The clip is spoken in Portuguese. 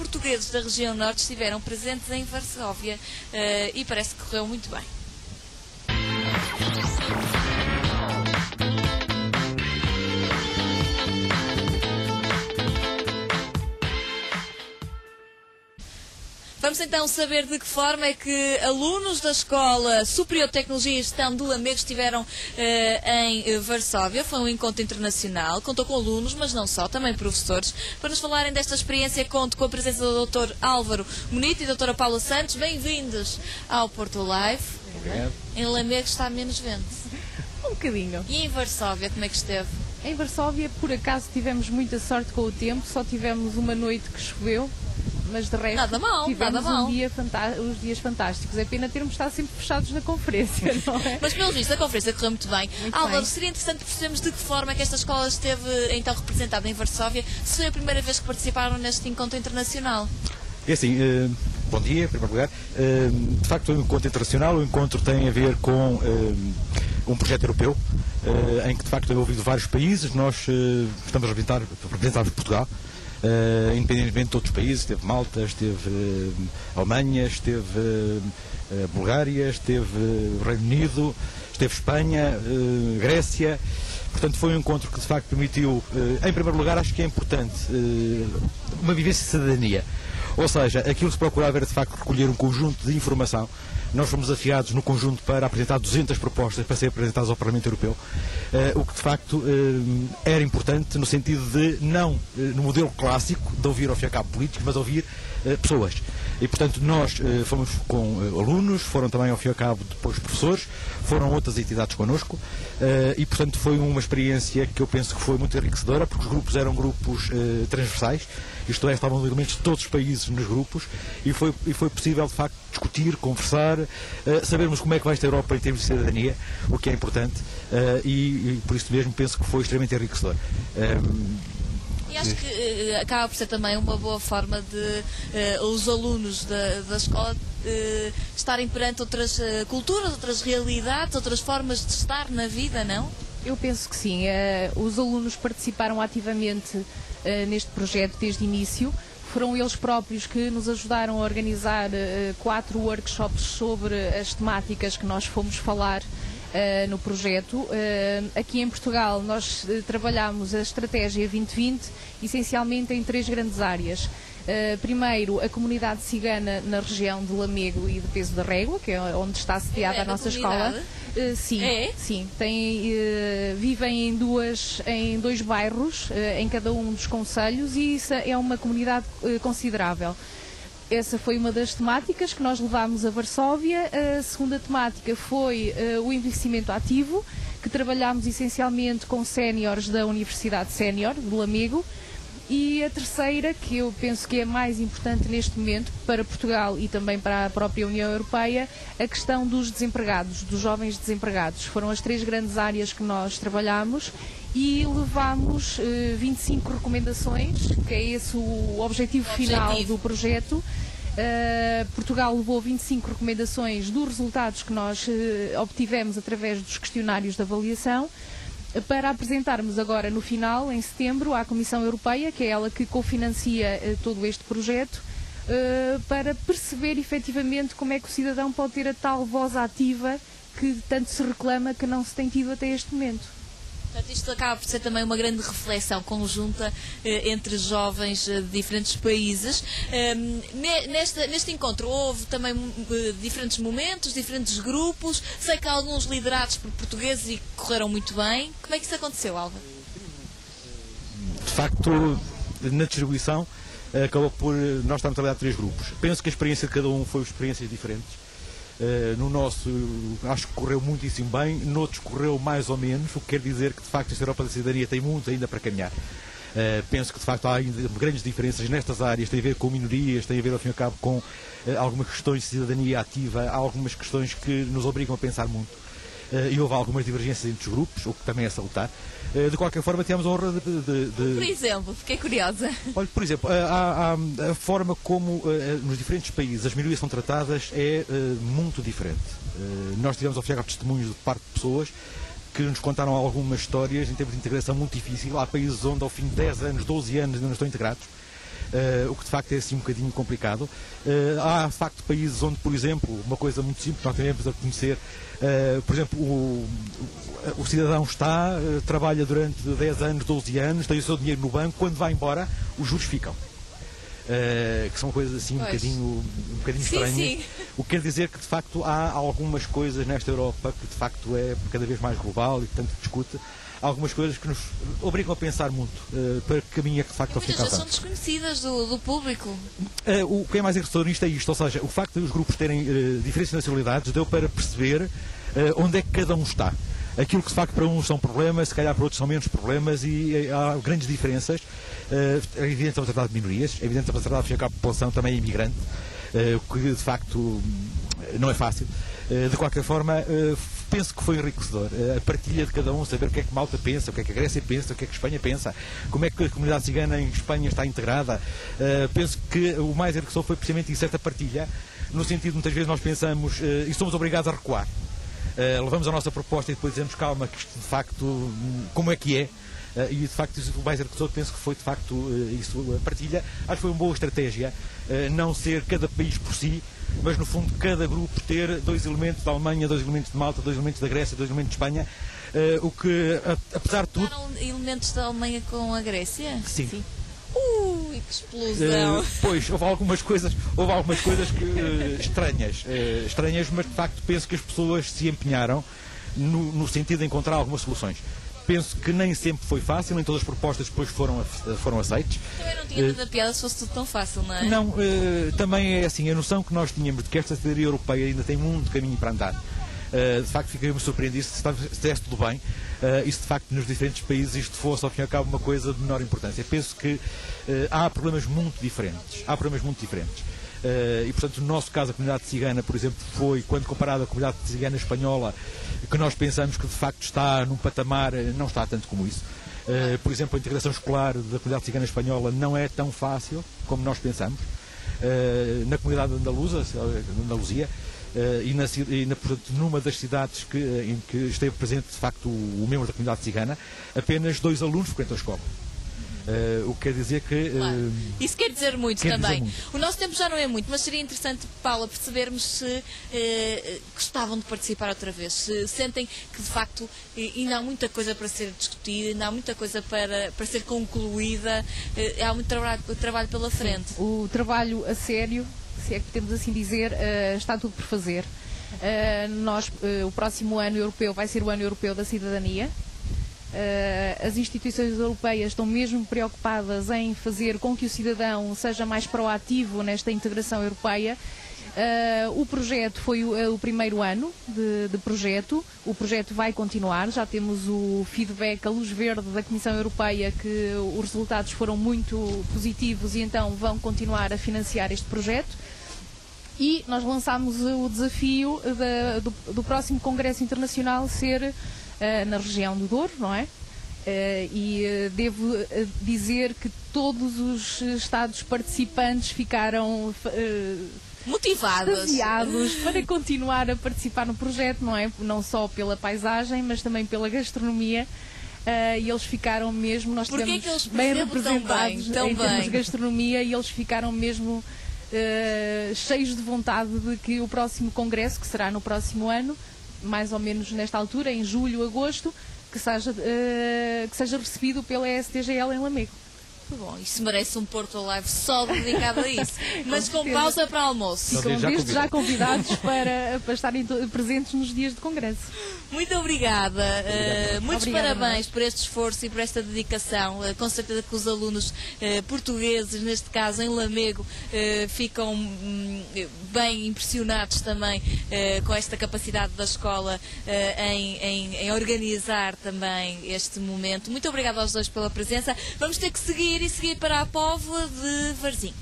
portugueses da região norte estiveram presentes em Varsóvia e parece que correu muito bem. Vamos então saber de que forma é que alunos da Escola Superior de Tecnologia e Gestão de Lamego estiveram em Varsóvia. Foi um encontro internacional, contou com alunos, mas não só, também professores. Para nos falarem desta experiência, conto com a presença do Dr. Álvaro Monito e da Dra. Paula Santos. Bem-vindos ao Porto Live. Obrigado. Em Lamego está menos vento. Um bocadinho. E em Varsóvia, como é que esteve? Em Varsóvia, por acaso, tivemos muita sorte com o tempo, só tivemos uma noite que choveu, mas de resto Nada mal, tivemos nada mal. uns dias fantásticos. É pena termos estado sempre fechados na conferência, não é? Mas pelo visto a conferência correu muito bem. Muito Álvaro, bem. seria interessante percebermos de que forma é que esta escola esteve então representada em Varsóvia, se foi a primeira vez que participaram neste encontro internacional. É assim, bom dia, em primeiro lugar. De facto, foi um encontro internacional. O encontro tem a ver com um projeto europeu, em que de facto envolvido vários países. Nós estamos a representar Portugal, independentemente de todos os países. Esteve Malta, esteve Alemanha, esteve Bulgária, esteve o Reino Unido, esteve Espanha, Grécia. Portanto, foi um encontro que de facto permitiu, em primeiro lugar, acho que é importante, uma vivência de cidadania. Ou seja, aquilo que se procurava era de facto recolher um conjunto de informação. Nós fomos desafiados no conjunto para apresentar 200 propostas para serem apresentadas ao Parlamento Europeu, o que de facto era importante no sentido de não no modelo clássico de ouvir ao fim e ao cabo políticos, mas ouvir pessoas. E portanto nós fomos com alunos, foram também ao fim e ao cabo depois professores, foram outras entidades connosco e portanto foi uma experiência que eu penso que foi muito enriquecedora, porque os grupos eram grupos transversais, isto é, estavam elementos de todos os países nos grupos e foi possível de facto discutir, conversar, sabermos como é que vai esta Europa em termos de cidadania, o que é importante e por isso mesmo penso que foi extremamente enriquecedor. E acho que acaba por ser também uma boa forma de os alunos da escola estarem perante outras culturas, outras realidades, outras formas de estar na vida, não? Eu penso que sim. Os alunos participaram ativamente neste projeto desde o início. Foram eles próprios que nos ajudaram a organizar 4 workshops sobre as temáticas que nós fomos falar no projeto. Aqui em Portugal nós trabalhamos a Estratégia 2020 essencialmente em 3 grandes áreas. Primeiro, a comunidade cigana na região de Lamego e de Peso da Régua, que é onde está sediada a nossa escola. Sim, sim. Vivem em 2 bairros, em cada um dos concelhos, e isso é uma comunidade considerável. Essa foi uma das temáticas que nós levámos a Varsóvia. A segunda temática foi o envelhecimento ativo, que trabalhámos essencialmente com séniores da Universidade Sénior de Lamego. E a terceira, que eu penso que é mais importante neste momento para Portugal e também para a própria União Europeia, a questão dos desempregados, dos jovens desempregados. Foram as 3 grandes áreas que nós trabalhamos e levámos 25 recomendações, que é esse o objetivo final do projeto. Portugal levou 25 recomendações dos resultados que nós obtivemos através dos questionários de avaliação, para apresentarmos agora no final, em setembro, à Comissão Europeia, que é ela que cofinancia todo este projeto, para perceber efetivamente como é que o cidadão pode ter a tal voz ativa que tanto se reclama que não se tem tido até este momento. Portanto, isto acaba por ser também uma grande reflexão conjunta entre jovens de diferentes países. Neste encontro houve também diferentes momentos, diferentes grupos. Sei que há alguns liderados por portugueses e correram muito bem. Como é que isso aconteceu, Álvaro? De facto, na distribuição, acabou por nós estarmos a trabalhar 3 grupos. Penso que a experiência de cada um foi experiências diferentes. No nosso, acho que correu muitíssimo bem, noutros correu mais ou menos, o que quer dizer que de facto esta Europa da cidadania tem muito ainda para caminhar. Penso que de facto há ainda grandes diferenças nestas áreas, tem a ver com minorias, tem a ver ao fim e ao cabo com algumas questões de cidadania ativa, há algumas questões que nos obrigam a pensar muito. E houve algumas divergências entre os grupos, o que também é salutar. De qualquer forma, temos a honra de... Por exemplo, fiquei curiosa. Olha, por exemplo, a forma como nos diferentes países as minorias são tratadas é muito diferente. Nós tivemos ao fim e ao cabo testemunhos de parte de pessoas que nos contaram algumas histórias em termos de integração muito difícil. Há países onde ao fim de 10 anos, 12 anos ainda não estão integrados. o que de facto é assim um bocadinho complicado. Há de facto países onde, por exemplo, uma coisa muito simples, nós temos a conhecer, por exemplo, o cidadão trabalha durante 10 anos, 12 anos, tem o seu dinheiro no banco, quando vai embora, os juros ficam. Que são coisas assim um bocadinho estranhas. Sim. O que quer dizer que de facto há algumas coisas nesta Europa que de facto é cada vez mais global e tanto discute, algumas coisas que nos obrigam a pensar muito para que caminho é que de facto muitas vezes são desconhecidas do público. O que é mais enriquecedor nisto é isto, ou seja, o facto de os grupos terem diferentes nacionalidades deu para perceber onde é que cada um está. Aquilo que de facto para uns são problemas, se calhar para outros são menos problemas, e há grandes diferenças. É evidente que estamos a tratar de minorias, é evidente que estamos a tratar de a população também imigrante, o que de facto não é fácil. De qualquer forma, penso que foi enriquecedor a partilha de cada um, saber o que é que Malta pensa, o que é que a Grécia pensa, o que é que a Espanha pensa, como é que a comunidade cigana em Espanha está integrada. Penso que o mais enriquecedor foi precisamente isso, certa partilha, no sentido de muitas vezes nós pensamos e somos obrigados a recuar. Levamos a nossa proposta e depois dizemos calma, que isto de facto, como é que é? E de facto isso, o mais enriquecedor penso que foi de facto isso, a partilha. Acho que foi uma boa estratégia, não ser cada país por si, mas no fundo cada grupo ter 2 elementos da Alemanha, 2 elementos de Malta, 2 elementos da Grécia, 2 elementos de Espanha, o que apesar de tudo... Eram elementos da Alemanha com a Grécia? Sim. Que explosão! Pois, houve algumas coisas estranhas, mas de facto penso que as pessoas se empenharam no sentido de encontrar algumas soluções. Penso que nem sempre foi fácil, nem todas as propostas depois foram aceites. Também não tinha tanta piada se fosse tudo tão fácil, não é? Não, também é assim, a noção que nós tínhamos de que esta cidadania europeia ainda tem muito caminho para andar. De facto fiquei-me surpreendido se estivesse tudo bem e se de facto nos diferentes países isto fosse ao fim e ao cabo uma coisa de menor importância. Penso que há problemas muito diferentes. E portanto no nosso caso a comunidade cigana, por exemplo, foi, quando comparada à comunidade cigana espanhola, que nós pensamos que de facto está num patamar, não está tanto como isso. Por exemplo, a integração escolar da comunidade cigana espanhola não é tão fácil como nós pensamos. Na comunidade Andaluzia, portanto, numa das cidades em que esteve presente de facto o membro da comunidade cigana, apenas 2 alunos frequentam a escola. O que quer dizer que... Claro. Isso quer dizer muito também. O nosso tempo já não é muito, mas seria interessante, Paula, percebermos se gostavam de participar outra vez, se sentem que de facto ainda há muita coisa para ser discutida, ainda há muita coisa para ser concluída, há muito trabalho pela frente. O trabalho a sério, se é que podemos assim dizer, está tudo por fazer. O próximo ano europeu vai ser o ano europeu da cidadania. As instituições europeias estão mesmo preocupadas em fazer com que o cidadão seja mais proativo nesta integração europeia. O projeto foi o primeiro ano de projeto. O projeto vai continuar. Já temos o feedback, a luz verde da Comissão Europeia, que os resultados foram muito positivos e então vão continuar a financiar este projeto. E nós lançámos o desafio do próximo Congresso Internacional ser na região do Douro, não é? Devo dizer que todos os Estados participantes ficaram motivados para continuar a participar no projeto, não é? Não só pela paisagem, mas também pela gastronomia. E eles ficaram mesmo, nós estivemos bem representados em termos de gastronomia, e eles ficaram mesmo cheios de vontade de que o próximo congresso, que será no próximo ano, mais ou menos nesta altura, em julho, agosto, que seja recebido pela STGL em Lamego. Bom, isso merece um Porto Live só dedicado a isso, mas com pausa para almoço. Ficam desde já convidados para estarem presentes nos dias de congresso. Muito obrigada. Muitos Obrigada, parabéns por este esforço e por esta dedicação. Com certeza que os alunos portugueses, neste caso em Lamego, ficam bem impressionados também com esta capacidade da escola em organizar também este momento. Muito obrigada aos dois pela presença. Vamos ter que seguir para a Póvoa de Varzim.